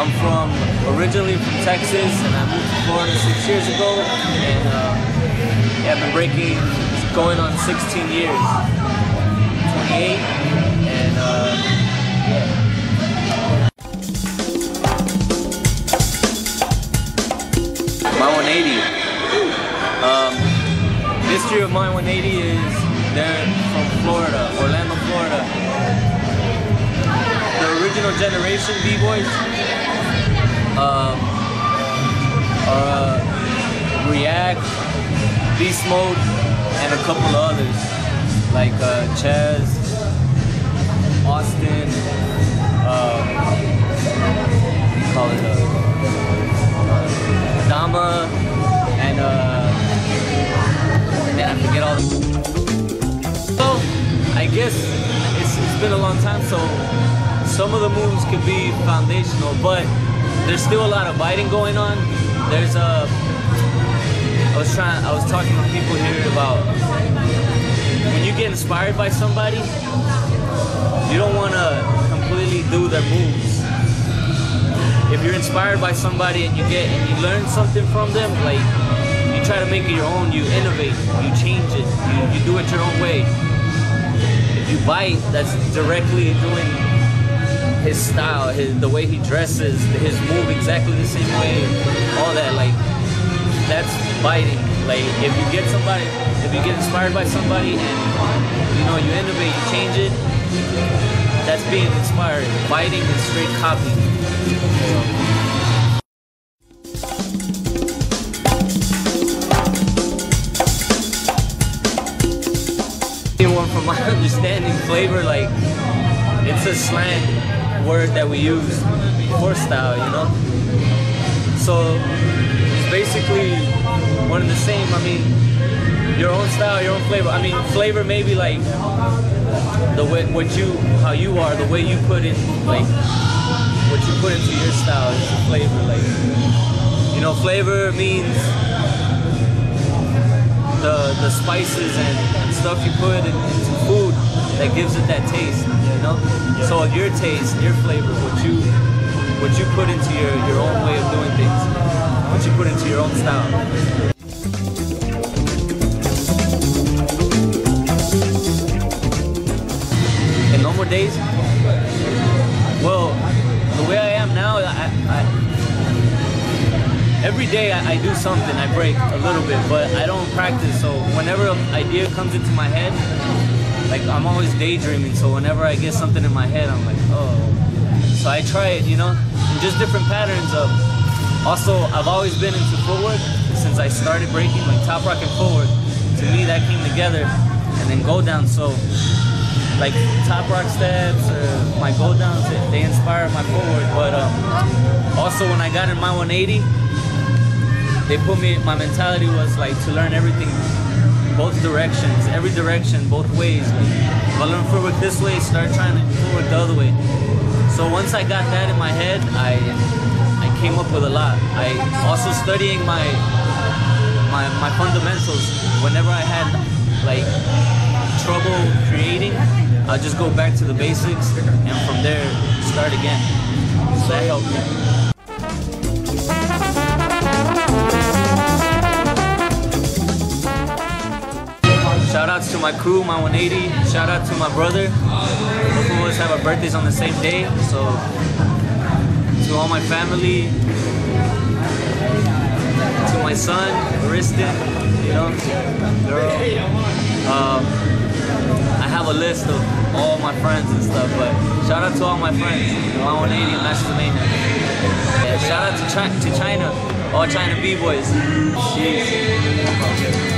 I'm originally from Texas, and I moved to Florida 6 years ago, and yeah, I've been breaking going on 16 years, 28, and yeah. My 180. History of my 180 is they're from Florida, Orlando, Florida. The original generation B-boys are React, Beast Mode, and a couple of others like Chaz, Austin, call it Dama, and man, I forget all the. So I guess it's been a long time, so some of the moves could be foundational, but there's still a lot of biting going on. There's I was talking to people here about when you get inspired by somebody, you don't want to completely do their moves. If you're inspired by somebody and you learn something from them, like you try to make it your own, you innovate, you change it, you do it your own way. If you bite, that's directly doing his style, the way he dresses, his move exactly the same way, all that, like, that's biting. Like, if you get inspired by somebody and, you know, you innovate, you change it, that's being inspired. Biting is straight copy. From my understanding, flavor, like, it's a slang word that we use for style, you know? So it's basically one and the same. I mean, your own style, your own flavor. I mean, flavor maybe like the way how you are, the way you put in, like what you put into your style is the flavor. Like, you know, flavor means the spices and stuff you put into food that gives it that taste, you know? So your taste, your flavor, what you put into your own way of doing things, what you put into your own style. In normal days, well, the way I am now, every day I do something, I break a little bit, but I don't practice, so whenever an idea comes into my head, like, I'm always daydreaming, so whenever I get something in my head, I'm like, oh. So I try it, you know, and just different patterns of, also, I've always been into footwork since I started breaking, like top rock and footwork. To me, that came together, and then go down, so like top rock steps or my go downs, they inspire my footwork, but also when I got in my 180, they put me, my mentality was like to learn everything, both directions, every direction, both ways. If I learn footwork this way, start trying to footwork the other way. So once I got that in my head, I came up with a lot. I also studying my fundamentals. Whenever I had like trouble creating, I'll just go back to the basics and from there start again. So that helped me. Shout outs to my crew, my 180. Shout out to my brother. Both of us have our birthdays on the same day. So to all my family, to my son, Riston, you know, girl. I have a list of all my friends and stuff, but shout out to all my friends, my 180 and Masters of Mayhem. Yeah, shout out to China, all China B-boys. Jeez.